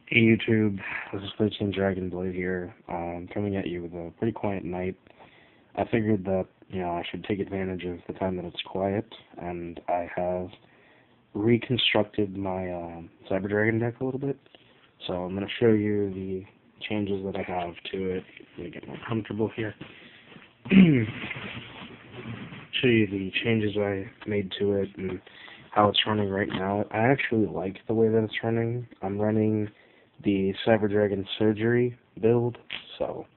Hey YouTube, this is 13 Dragon Blade here, coming at you with a pretty quiet night. I figured that, I should take advantage of the time that it's quiet, and I have reconstructed my Cyber Dragon deck a little bit. So I'm going to show you the changes that I have to it. I'm going to get more comfortable here. Show you the changes I made to it and how it's running right now. I actually like the way that it's running. I'm running the Cyber Dragon Surgery build, so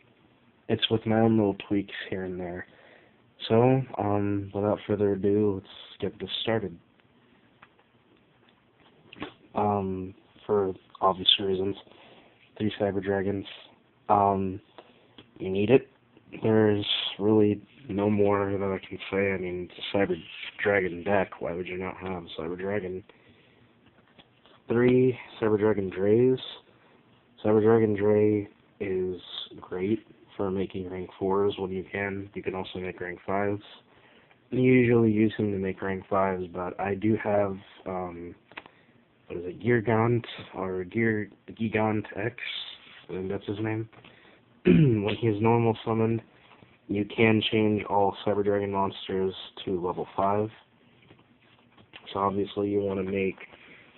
it's with my own little tweaks here and there. So, without further ado, let's get this started. For obvious reasons, 3 Cyber Dragons. You need it. There's really no more that I can say. I mean, it's a Cyber Dragon deck. Why would you not have a Cyber Dragon? 3 Cyber Dragon Dreys. Cyber Dragon Drey is great for making rank 4s when you can. You can also make rank 5s. I usually use him to make rank 5s, but I do have, Geargaunt, or Gigant X, I think that's his name. When he is normal summoned, you can change all Cyber Dragon monsters to level 5. So obviously you want to make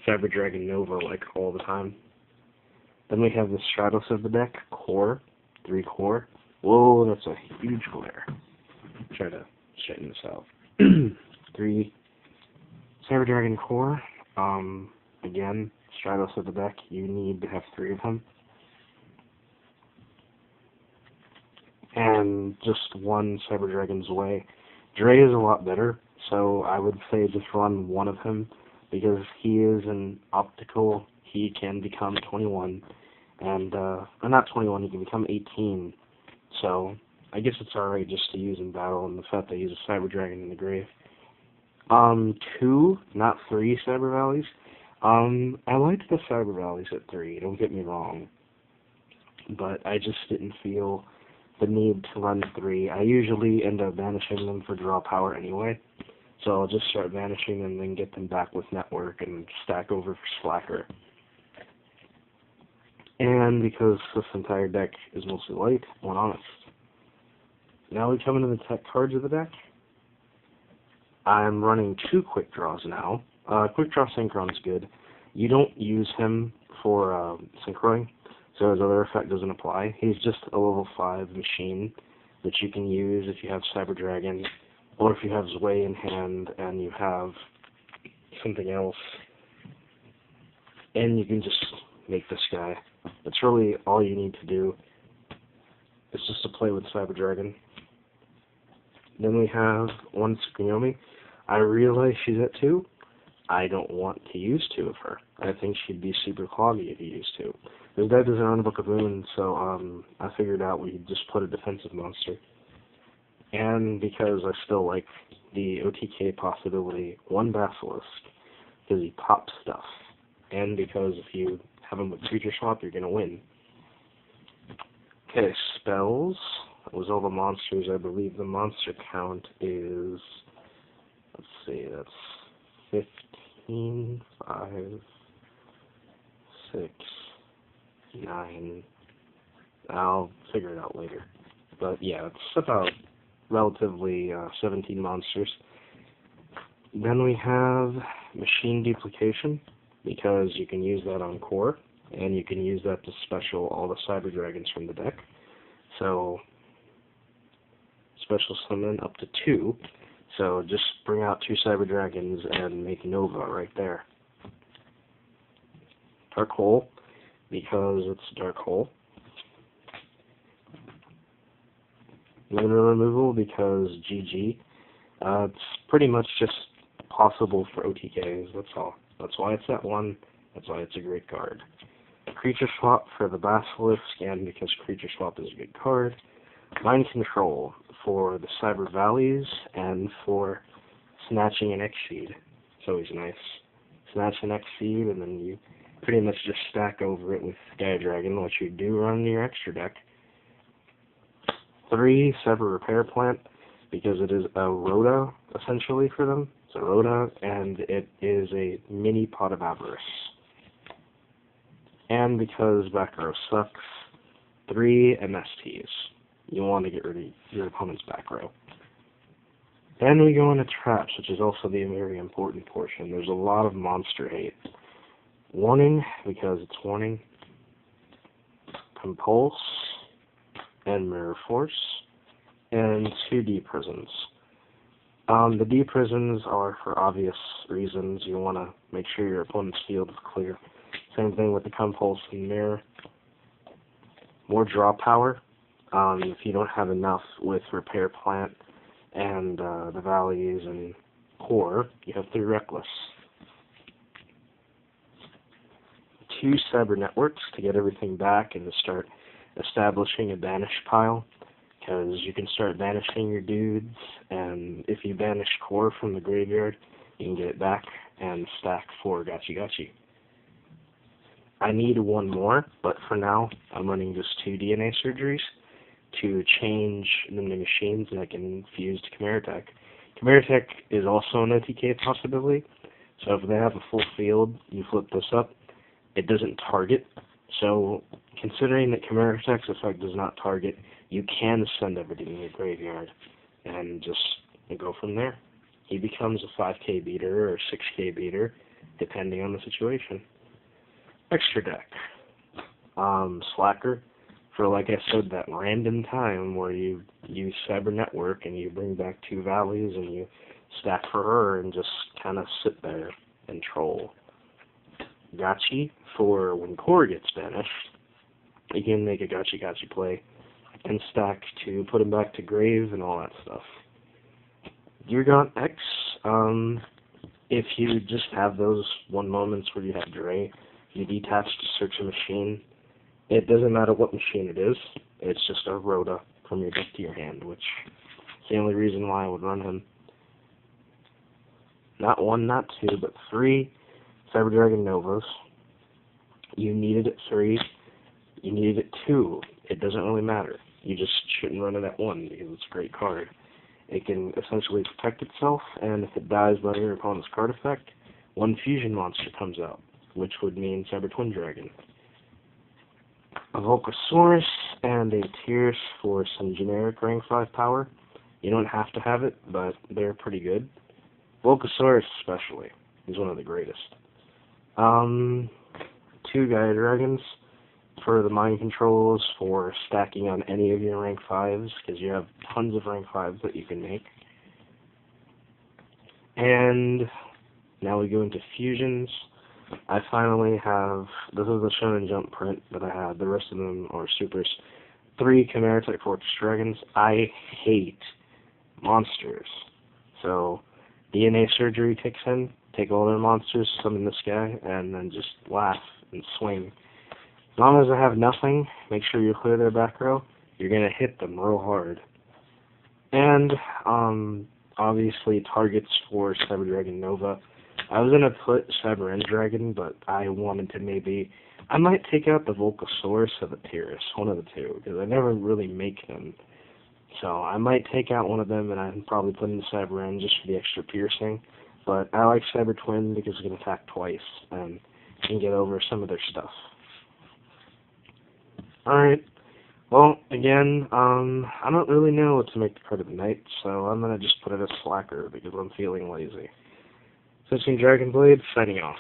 Cyber Dragon Nova like all the time. Then we have the Stratos of the deck, Core, 3 Core. Whoa, that's a huge glare. Try to straighten this out. 3 Cyber Dragon Core. Again, Stratos of the deck, you need to have 3 of them. And just 1 Cyber Dragon's Way. Drey is a lot better, so I would say just run 1 of him, because he is an optical. He can become 21, and, or not 21, he can become 18, so I guess it's alright just to use in battle, and the fact that he's a Cyber Dragon in the grave. 2, not 3 Cyber Valleys. I liked the Cyber Valleys at 3, don't get me wrong, but I just didn't feel the need to run 3. I usually end up banishing them for draw power anyway, so I'll just start banishing them and then get them back with Network and stack over for Slacker. And because this entire deck is mostly light, one honest. Now we come into the tech cards of the deck. I'm running 2 Quick Draws now. Quick Draw Synchron's good. You don't use him for synchroing, so his other effect doesn't apply. He's just a level 5 machine that you can use if you have Cyber Dragon, or if you have Zwei in hand and you have something else, and you can just make this guy. That's really all you need to do. It's just to play with Cyber Dragon. Then we have 1 Tsukuyomi. I realize she's at 2. I don't want to use 2 of her. I think she'd be super cloggy if you used 2. This deck doesn't run Book of Moon, so I figured out we'd just put a defensive monster. And because I still like the OTK possibility, 1 Basilisk, because he pops stuff. And because if you have him with Creature Swap, you're going to win. Okay, spells. That was all the monsters. I believe the monster count is, let's see, that's 15, 5, 6, 9. I'll figure it out later. But yeah, it's about relatively 17 monsters. Then we have Machine Duplication, because you can use that on Core, and you can use that to special all the Cyber Dragons from the deck. So, special summon up to 2. So just bring out 2 Cyber Dragons and make Nova right there. Dark Hole, because it's Dark Hole. Lunar Removal, because GG. It's pretty much just possible for OTKs, that's all. That's why it's at 1, that's why it's a great card. Creature Swap for the Basilisk, and because Creature Swap is a good card. Mind Control for the Cyber Valleys, and for snatching an Exceed. It's always nice. Snatch an Exceed, and then you pretty much just stack over it with Gaia Dragon, which you do run in your extra deck. 3 Cyber Repair Plant, because it is a Rhoda, essentially, for them. It's a Rhoda, and it is a mini Pot of Avarice. And because back row sucks, 3 MSTs. You want to get rid of your opponent's back row. Then we go into traps, which is also the very important portion. There's a lot of monster hate. Warning, because it's warning. Compulse, and Mirror Force, and 2 D prisons. The D prisons are for obvious reasons. You want to make sure your opponent's field is clear. Same thing with the Compulse and Mirror. More draw power. If you don't have enough with Repair Plant and the Valleys and Core, you have 3 Reckless. 2 Cyber Networks to get everything back and to start establishing a banish pile, because you can start banishing your dudes, and if you banish Core from the graveyard, you can get it back and stack 4 Gotchi Gotchi. I need 1 more, but for now, I'm running just 2 DNA surgeries to change them to machines that I can fuse to Chimera Tech. Chimera Tech is also an OTK possibility, so if they have a full field, you flip this up, it doesn't target. So, considering that Chimera Tech's effect does not target, you can send everything in your graveyard and just go from there. He becomes a 5k beater or 6k beater, depending on the situation. Extra deck. Slacker, for, like I said, that random time where you use Cyber Network and you bring back 2 Valleys and you stack for her and just kind of sit there and troll. Gotchi, for when Core gets banished, you can make a Gotchi Gotchi play and stack to put him back to grave and all that stuff. Geargaunt X, if you just have those 1 moments where you have Dre, you detach to search a machine. It doesn't matter what machine it is, it's just a Rhoda from your deck to your hand, which is the only reason why I would run him. Not 1, not 2, but 3 Cyber Dragon Novas. You needed it 3, you needed it 2. It doesn't really matter. You just shouldn't run it at 1 because it's a great card. It can essentially protect itself, and if it dies by your opponent's card effect, 1 fusion monster comes out, which would mean Cyber Twin Dragon. A Volcasaurus and a Tyrus for some generic rank 5 power. You don't have to have it, but they're pretty good. Volcasaurus especially. He's one of the greatest. 2 Gaia Dragons for the mind controls, for stacking on any of your rank 5s, because you have tons of rank 5s that you can make. And now we go into fusions. I finally have, this is the Shonen Jump print that I had, the rest of them are supers. 3 Chimera Tech Fortress Dragons. I hate monsters. So, DNA surgery kicks in, take all their monsters, summon this guy, and then just laugh and swing. As long as I have nothing, make sure you clear their back row, you're going to hit them real hard. And, obviously, targets for Cyber Dragon Nova. I was going to put Cyber End Dragon, but I wanted to maybe, I might take out the Volcasaurus or the Tyrus, one of the 2, because I never really make them. So I might take out one of them, and I'd probably put in the Cyber End just for the extra piercing. But I like Cyber Twin because it can attack twice, and can get over some of their stuff. Alright, well, again, I don't really know what to make the card of the night, so I'm going to just put it as Slacker because I'm feeling lazy. Switching Dragon Blade, signing off.